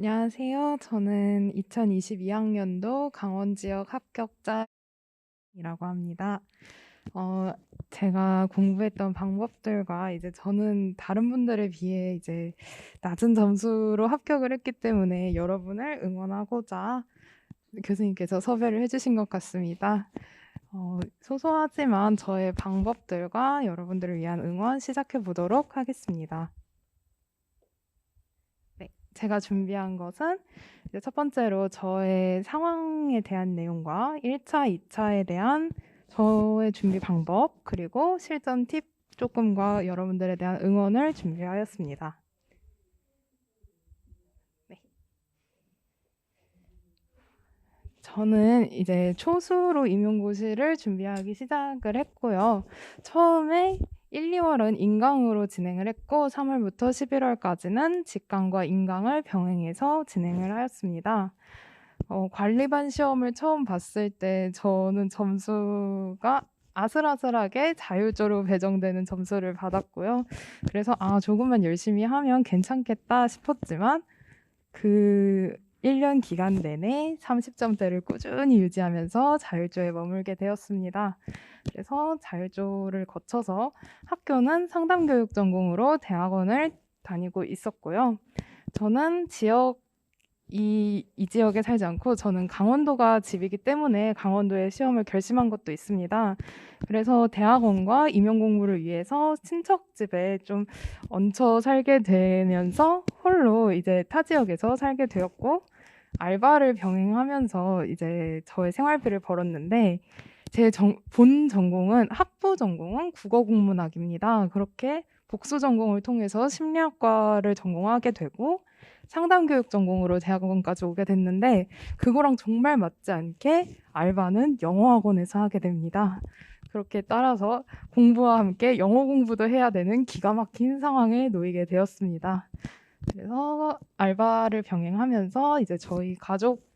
안녕하세요. 저는 2022학년도 강원 지역 합격자이라고 합니다. 어, 제가 공부했던 방법들과 이제 저는 다른 분들에 비해 이제 낮은 점수로 합격을 했기 때문에 여러분을 응원하고자 교수님께서 섭외를 해주신 것 같습니다. 소소하지만 저의 방법들과 여러분들을 위한 응원 시작해 보도록 하겠습니다. 네, 제가 준비한 것은 이제 첫 번째로 저의 상황에 대한 내용과 1차, 2차에 대한 저의 준비 방법, 그리고 실전 팁 조금과 여러분들에 대한 응원을 준비하였습니다. 네. 저는 이제 초수로 임용고시를 준비하기 시작을 했고요. 처음에 1, 2월은 인강으로 진행을 했고 3월부터 11월까지는 직강과 인강을 병행해서 진행을 하였습니다. 관리반 시험을 처음 봤을 때 저는 점수가 아슬아슬하게 자율조로 배정되는 점수를 받았고요. 그래서 조금만 열심히 하면 괜찮겠다 싶었지만 그 1년 기간 내내 30점대를 꾸준히 유지하면서 자율조에 머물게 되었습니다. 그래서 자율조를 거쳐서 학교는 상담교육 전공으로 대학원을 다니고 있었고요. 저는 이 지역에 살지 않고 저는 강원도가 집이기 때문에 강원도에 시험을 결심한 것도 있습니다. 그래서 대학원과 임용 공부를 위해서 친척 집에 좀 얹혀 살게 되면서 홀로 이제 타 지역에서 살게 되었고 알바를 병행하면서 이제 저의 생활비를 벌었는데 제 본 전공은 학부 전공은 국어국문학입니다. 그렇게 복수 전공을 통해서 심리학과를 전공하게 되고 상담교육 전공으로 대학원까지 오게 됐는데 그거랑 정말 맞지 않게 알바는 영어학원에서 하게 됩니다. 그렇게 따라서 공부와 함께 영어 공부도 해야 되는 기가 막힌 상황에 놓이게 되었습니다. 그래서 알바를 병행하면서 이제 저희 가족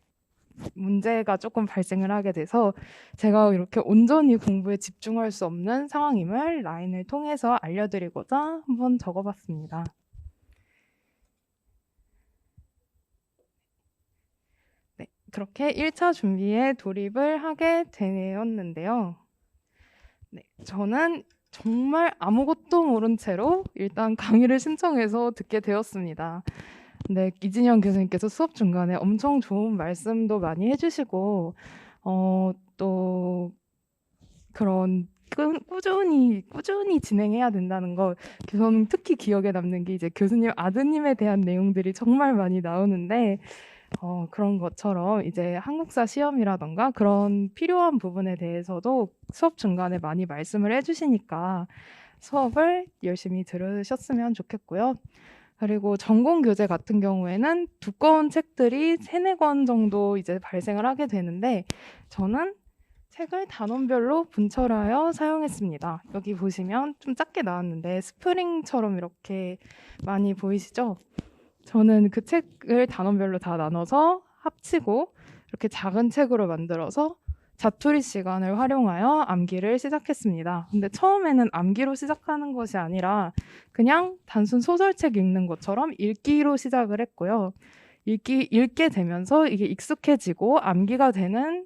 문제가 조금 발생을 하게 돼서 제가 이렇게 온전히 공부에 집중할 수 없는 상황임을 라인을 통해서 알려드리고자 한번 적어봤습니다. 네, 그렇게 1차 준비에 돌입을 하게 되었는데요. 네, 저는 정말 아무것도 모른 채로 일단 강의를 신청해서 듣게 되었습니다. 네, 이진영 교수님께서 수업 중간에 엄청 좋은 말씀도 많이 해주시고, 또 그런 꾸준히 진행해야 된다는 거, 저는 특히 기억에 남는 게 이제 교수님 아드님에 대한 내용들이 정말 많이 나오는데, 그런 것처럼 이제 한국사 시험이라던가 그런 필요한 부분에 대해서도 수업 중간에 많이 말씀을 해주시니까 수업을 열심히 들으셨으면 좋겠고요. 그리고 전공 교재 같은 경우에는 두꺼운 책들이 3-4권 정도 이제 발생을 하게 되는데 저는 책을 단원별로 분철하여 사용했습니다. 여기 보시면 좀 작게 나왔는데 스프링처럼 이렇게 많이 보이시죠? 저는 그 책을 단원별로 다 나눠서 합치고 이렇게 작은 책으로 만들어서 자투리 시간을 활용하여 암기를 시작했습니다. 근데 처음에는 암기로 시작하는 것이 아니라 그냥 단순 소설책 읽는 것처럼 읽기로 시작을 했고요. 읽게 되면서 이게 익숙해지고 암기가 되는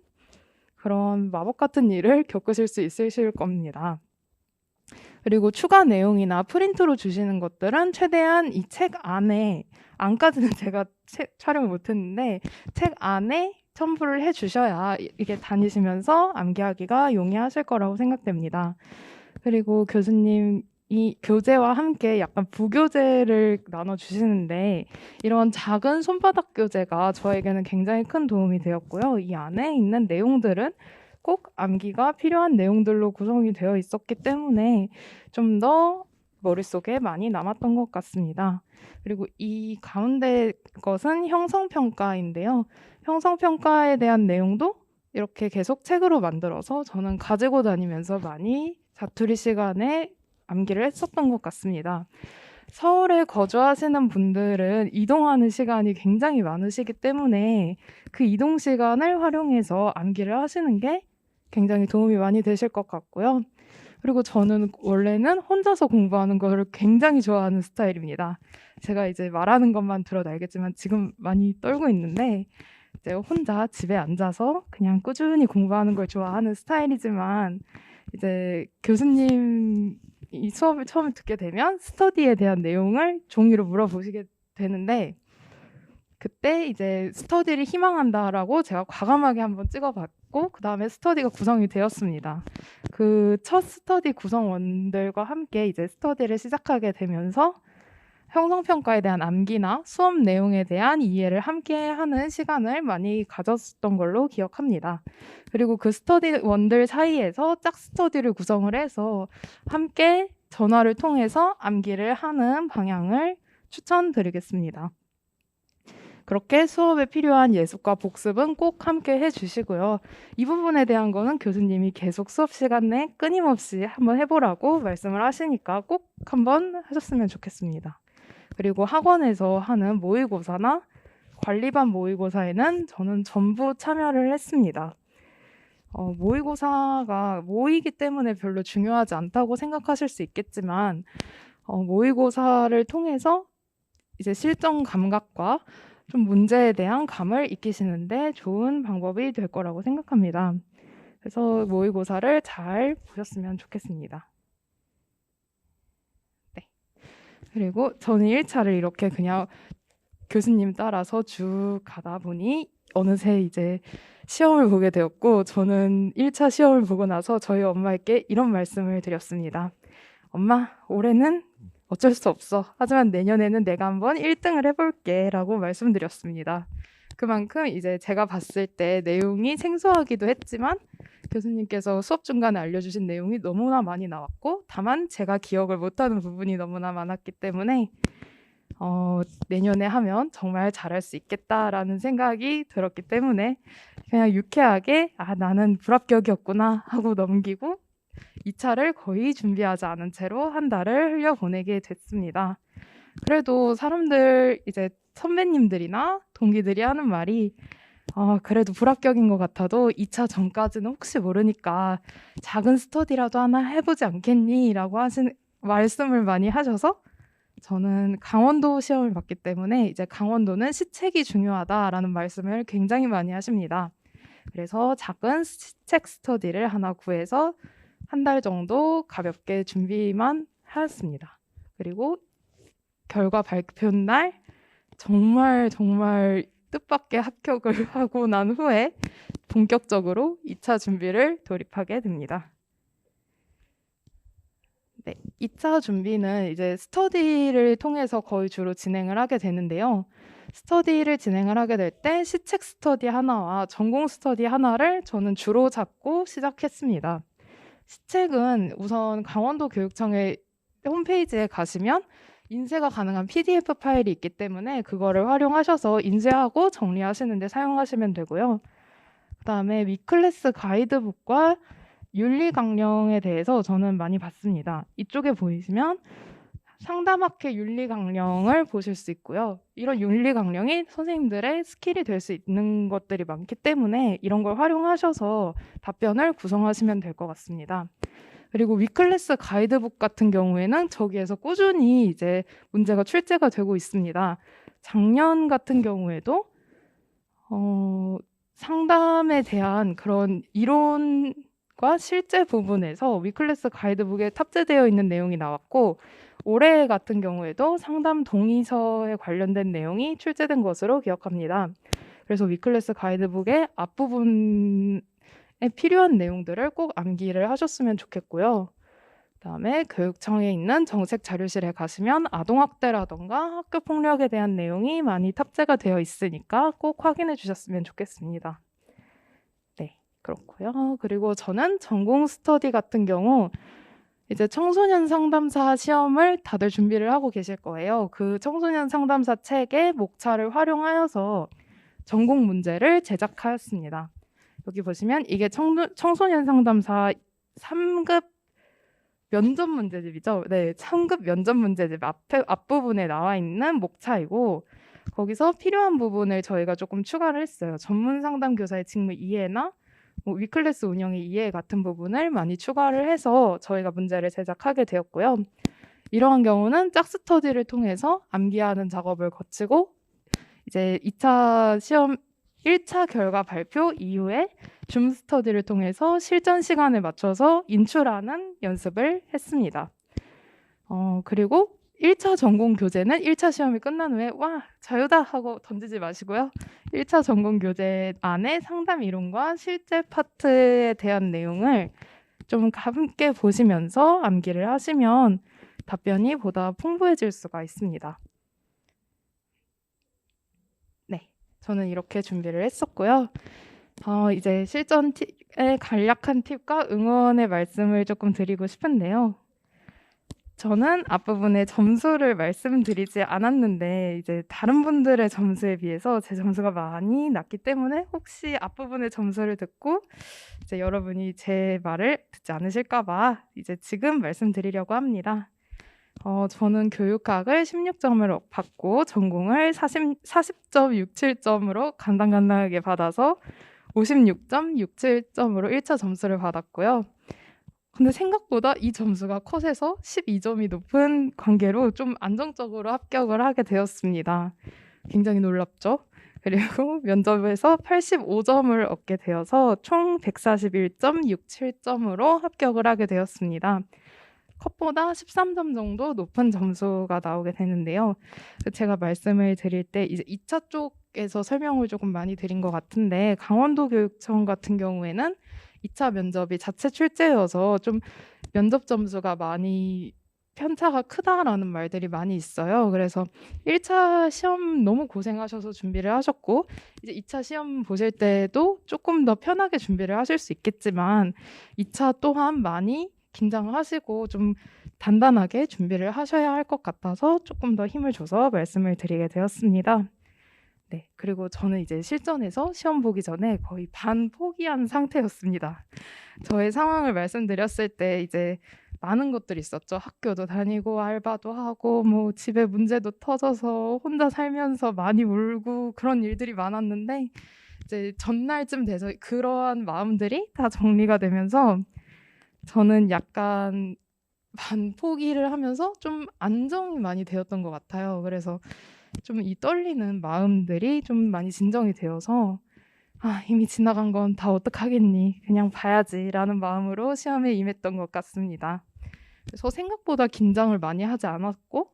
그런 마법 같은 일을 겪으실 수 있으실 겁니다. 그리고 추가 내용이나 프린트로 주시는 것들은 최대한 이 책 안에, 안까지는 제가 촬영을 못했는데 책 안에 첨부를 해주셔야 이게 다니시면서 암기하기가 용이하실 거라고 생각됩니다. 그리고 교수님 이 교재와 함께 약간 부교재를 나눠주시는데 이런 작은 손바닥 교재가 저에게는 굉장히 큰 도움이 되었고요. 이 안에 있는 내용들은 꼭 암기가 필요한 내용들로 구성이 되어 있었기 때문에 좀 더 머릿속에 많이 남았던 것 같습니다. 그리고 이 가운데 것은 형성평가인데요. 형성평가에 대한 내용도 이렇게 계속 책으로 만들어서 저는 가지고 다니면서 많이 자투리 시간에 암기를 했었던 것 같습니다. 서울에 거주하시는 분들은 이동하는 시간이 굉장히 많으시기 때문에 그 이동 시간을 활용해서 암기를 하시는 게 굉장히 도움이 많이 되실 것 같고요. 그리고 저는 원래는 혼자서 공부하는 거를 굉장히 좋아하는 스타일입니다. 제가 이제 말하는 것만 들어도 알겠지만 지금 많이 떨고 있는데 이제 혼자 집에 앉아서 그냥 꾸준히 공부하는 걸 좋아하는 스타일이지만 이제 교수님 이 수업을 처음 듣게 되면 스터디에 대한 내용을 종이로 물어보시게 되는데 그때 이제 스터디를 희망한다라고 제가 과감하게 한번 찍어봤고 그 다음에 스터디가 구성이 되었습니다. 그 첫 스터디 구성원들과 함께 이제 스터디를 시작하게 되면서 형성평가에 대한 암기나 수업 내용에 대한 이해를 함께 하는 시간을 많이 가졌던 걸로 기억합니다. 그리고 그 스터디원들 사이에서 짝 스터디를 구성을 해서 함께 전화를 통해서 암기를 하는 방향을 추천드리겠습니다. 그렇게 수업에 필요한 예습과 복습은 꼭 함께 해주시고요. 이 부분에 대한 거는 교수님이 계속 수업 시간 내 끊임없이 한번 해보라고 말씀을 하시니까 꼭 한번 하셨으면 좋겠습니다. 그리고 학원에서 하는 모의고사나 관리반 모의고사에는 저는 전부 참여를 했습니다. 모의고사가 모의이기 때문에 별로 중요하지 않다고 생각하실 수 있겠지만 모의고사를 통해서 이제 실전 감각과 좀 문제에 대한 감을 익히시는데 좋은 방법이 될 거라고 생각합니다. 그래서 모의고사를 잘 보셨으면 좋겠습니다. 네. 그리고 저는 1차를 이렇게 그냥 교수님 따라서 쭉 가다 보니 어느새 이제 시험을 보게 되었고 저는 1차 시험을 보고 나서 저희 엄마에게 이런 말씀을 드렸습니다. 엄마, 올해는 어쩔 수 없어. 하지만 내년에는 내가 한번 1등을 해볼게 라고 말씀드렸습니다. 그만큼 이제 제가 봤을 때 내용이 생소하기도 했지만 교수님께서 수업 중간에 알려주신 내용이 너무나 많이 나왔고 다만 제가 기억을 못하는 부분이 너무나 많았기 때문에 내년에 하면 정말 잘할 수 있겠다라는 생각이 들었기 때문에 그냥 유쾌하게 나는 불합격이었구나 하고 넘기고 2차를 거의 준비하지 않은 채로 한 달을 흘려보내게 됐습니다. 그래도 사람들 이제 선배님들이나 동기들이 하는 말이 그래도 불합격인 것 같아도 2차 전까지는 혹시 모르니까 작은 스터디라도 하나 해보지 않겠니? 라고 말씀을 많이 하셔서 저는 강원도 시험을 봤기 때문에 이제 강원도는 시책이 중요하다라는 말씀을 굉장히 많이 하십니다. 그래서 작은 시책 스터디를 하나 구해서 한 달 정도 가볍게 준비만 하였습니다. 그리고 결과 발표 날 정말 뜻밖의 합격을 하고 난 후에 본격적으로 2차 준비를 돌입하게 됩니다. 네, 2차 준비는 이제 스터디를 통해서 거의 주로 진행을 하게 되는데요. 스터디를 진행을 하게 될 때 시책 스터디 하나와 전공 스터디 하나를 저는 주로 잡고 시작했습니다. 시책은 우선 강원도 교육청의 홈페이지에 가시면 인쇄가 가능한 PDF 파일이 있기 때문에 그거를 활용하셔서 인쇄하고 정리하시는 데 사용하시면 되고요. 그다음에 위클래스 가이드북과 윤리 강령에 대해서 저는 많이 봤습니다. 이쪽에 보이시면 상담학회 윤리 강령을 보실 수 있고요. 이런 윤리 강령이 선생님들의 스킬이 될 수 있는 것들이 많기 때문에 이런 걸 활용하셔서 답변을 구성하시면 될 것 같습니다. 그리고 위클래스 가이드북 같은 경우에는 저기에서 꾸준히 이제 문제가 출제가 되고 있습니다. 작년 같은 경우에도 상담에 대한 그런 이론과 실제 부분에서 위클래스 가이드북에 탑재되어 있는 내용이 나왔고 올해 같은 경우에도 상담 동의서에 관련된 내용이 출제된 것으로 기억합니다. 그래서 위클래스 가이드북의 앞부분에 필요한 내용들을 꼭 암기를 하셨으면 좋겠고요. 그다음에 교육청에 있는 정책 자료실에 가시면 아동학대라던가 학교폭력에 대한 내용이 많이 탑재가 되어 있으니까 꼭 확인해 주셨으면 좋겠습니다. 네, 그렇고요. 그리고 저는 전공 스터디 같은 경우 이제 청소년 상담사 시험을 다들 준비를 하고 계실 거예요. 그 청소년 상담사 책의 목차를 활용하여서 전공 문제를 제작하였습니다. 여기 보시면 이게 청소년 상담사 3급 면접 문제집이죠. 네, 3급 면접 문제집 앞부분에 나와 있는 목차이고 거기서 필요한 부분을 저희가 조금 추가를 했어요. 전문 상담 교사의 직무 이해나 뭐 위클래스 운영의 이해 같은 부분을 많이 추가를 해서 저희가 문제를 제작하게 되었고요. 이러한 경우는 짝스터디를 통해서 암기하는 작업을 거치고 이제 2차 시험 1차 결과 발표 이후에 줌 스터디를 통해서 실전 시간에 맞춰서 인출하는 연습을 했습니다. 그리고 1차 전공 교재는 1차 시험이 끝난 후에 와 자유다 하고 던지지 마시고요. 1차 전공 교재 안에 상담 이론과 실제 파트에 대한 내용을 좀 함께 보시면서 암기를 하시면 답변이 보다 풍부해질 수가 있습니다. 네, 저는 이렇게 준비를 했었고요. 이제 실전 팁의 간략한 팁과 응원의 말씀을 조금 드리고 싶은데요. 저는 앞부분에 점수를 말씀드리지 않았는데 이제 다른 분들의 점수에 비해서 제 점수가 많이 낮기 때문에 혹시 앞부분의 점수를 듣고 이제 여러분이 제 말을 듣지 않으실까 봐 이제 지금 말씀드리려고 합니다. 저는 교육학을 16점을 받고 전공을 40.67점으로 간당간당하게 받아서 56.67점으로 1차 점수를 받았고요. 근데 생각보다 이 점수가 컷에서 12점이 높은 관계로 좀 안정적으로 합격을 하게 되었습니다. 굉장히 놀랍죠? 그리고 면접에서 85점을 얻게 되어서 총 141.67점으로 합격을 하게 되었습니다. 컷보다 13점 정도 높은 점수가 나오게 되는데요. 제가 말씀을 드릴 때 이제 2차 쪽에서 설명을 조금 많이 드린 것 같은데 강원도 교육청 같은 경우에는 2차 면접이 자체 출제여서 좀 면접 점수가 많이 편차가 크다라는 말들이 많이 있어요. 그래서 1차 시험 너무 고생하셔서 준비를 하셨고 이제 2차 시험 보실 때도 조금 더 편하게 준비를 하실 수 있겠지만 2차 또한 많이 긴장하시고 좀 단단하게 준비를 하셔야 할 것 같아서 조금 더 힘을 줘서 말씀을 드리게 되었습니다. 네, 그리고 저는 이제 실전에서 시험 보기 전에 거의 반포기한 상태였습니다. 저의 상황을 말씀드렸을 때 이제 많은 것들이 있었죠. 학교도 다니고 알바도 하고 뭐 집에 문제도 터져서 혼자 살면서 많이 울고 그런 일들이 많았는데 이제 전날쯤 돼서 그러한 마음들이 다 정리가 되면서 저는 약간 반포기를 하면서 좀 안정이 많이 되었던 것 같아요. 그래서 좀 이 떨리는 마음들이 좀 많이 진정이 되어서 이미 지나간 건 다 어떡하겠니? 그냥 봐야지라는 마음으로 시험에 임했던 것 같습니다. 그래서 생각보다 긴장을 많이 하지 않았고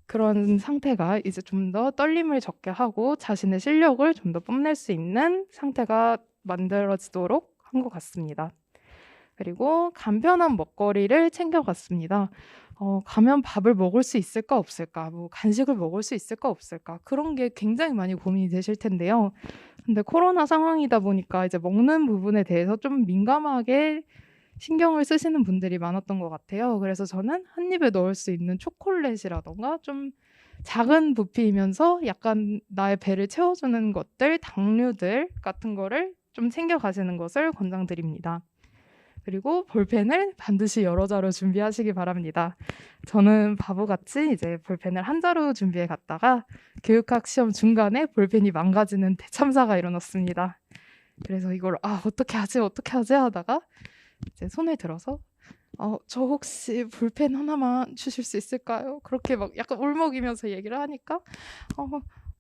그런 상태가 이제 좀 더 떨림을 적게 하고 자신의 실력을 좀 더 뽐낼 수 있는 상태가 만들어지도록 한 것 같습니다. 그리고 간편한 먹거리를 챙겨갔습니다. 가면 밥을 먹을 수 있을까 없을까? 뭐 간식을 먹을 수 있을까 없을까? 그런 게 굉장히 많이 고민이 되실 텐데요. 근데 코로나 상황이다 보니까 이제 먹는 부분에 대해서 좀 민감하게 신경을 쓰시는 분들이 많았던 것 같아요. 그래서 저는 한 입에 넣을 수 있는 초콜릿이라던가 좀 작은 부피이면서 약간 나의 배를 채워주는 것들, 당류들 같은 거를 좀 챙겨가시는 것을 권장드립니다. 그리고 볼펜을 반드시 여러 자루 준비하시기 바랍니다. 저는 바보같이 이제 볼펜을 한 자루 준비해 갔다가 교육학 시험 중간에 볼펜이 망가지는 대참사가 일어났습니다. 그래서 이걸 어떻게 하지 하다가 이제 손에 들어서 저 혹시 볼펜 하나만 주실 수 있을까요? 그렇게 막 약간 울먹이면서 얘기를 하니까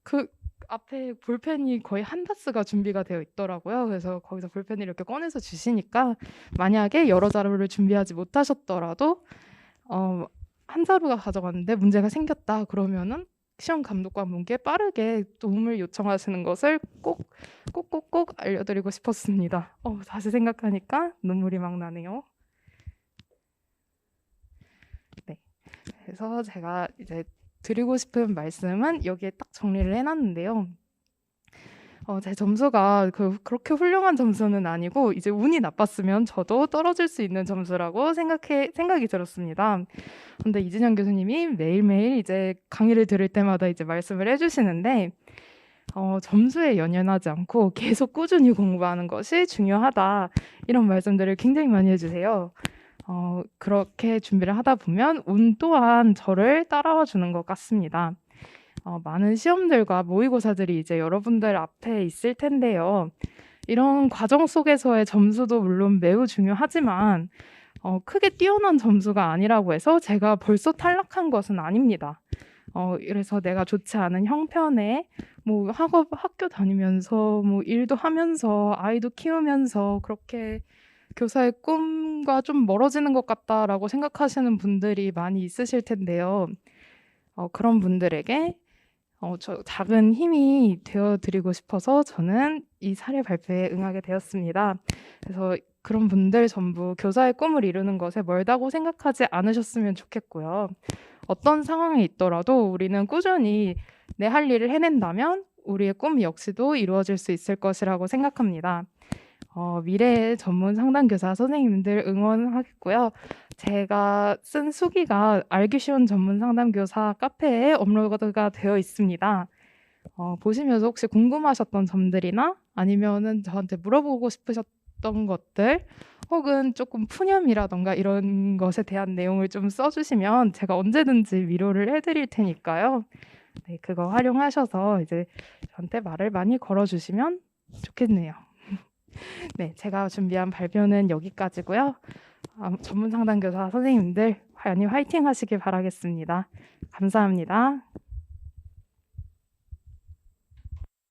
그 앞에 볼펜이 거의 한 다스가 준비가 되어 있더라고요. 그래서 거기서 볼펜을 이렇게 꺼내서 주시니까 만약에 여러 자루를 준비하지 못하셨더라도 한 자루가 가져갔는데 문제가 생겼다 그러면은 시험 감독관분께 빠르게 도움을 요청하시는 것을 꼭 알려드리고 싶었습니다. 다시 생각하니까 눈물이 막 나네요. 네, 그래서 제가 이제 드리고 싶은 말씀은 여기에 딱 정리를 해놨는데요. 제 점수가 그렇게 훌륭한 점수는 아니고 이제 운이 나빴으면 저도 떨어질 수 있는 점수라고 생각이 들었습니다. 근데 이진영 교수님이 매일매일 이제 강의를 들을 때마다 이제 말씀을 해주시는데 점수에 연연하지 않고 계속 꾸준히 공부하는 것이 중요하다 이런 말씀들을 굉장히 많이 해주세요. 그렇게 준비를 하다 보면 운 또한 저를 따라와 주는 것 같습니다. 많은 시험들과 모의고사들이 이제 여러분들 앞에 있을 텐데요. 이런 과정 속에서의 점수도 물론 매우 중요하지만 크게 뛰어난 점수가 아니라고 해서 제가 벌써 탈락한 것은 아닙니다. 그래서 내가 좋지 않은 형편에 뭐 학교 다니면서 뭐 일도 하면서 아이도 키우면서 그렇게 교사의 꿈과 좀 멀어지는 것 같다라고 생각하시는 분들이 많이 있으실 텐데요. 그런 분들에게 저 작은 힘이 되어 드리고 싶어서 저는 이 사례 발표에 응하게 되었습니다. 그래서 그런 분들 전부 교사의 꿈을 이루는 것에 멀다고 생각하지 않으셨으면 좋겠고요. 어떤 상황에 있더라도 우리는 꾸준히 내 할 일을 해낸다면 우리의 꿈 역시도 이루어질 수 있을 것이라고 생각합니다. 미래의 전문 상담교사 선생님들 응원하겠고요. 제가 쓴 수기가 알기 쉬운 전문 상담교사 카페에 업로드가 되어 있습니다. 보시면서 혹시 궁금하셨던 점들이나 아니면은 저한테 물어보고 싶으셨던 것들 혹은 조금 푸념이라던가 이런 것에 대한 내용을 좀 써주시면 제가 언제든지 위로를 해드릴 테니까요. 네, 그거 활용하셔서 이제 저한테 말을 많이 걸어주시면 좋겠네요. 네, 제가 준비한 발표는 여기까지고요. 전문 상담교사 선생님들 많이 화이팅 하시길 바라겠습니다. 감사합니다.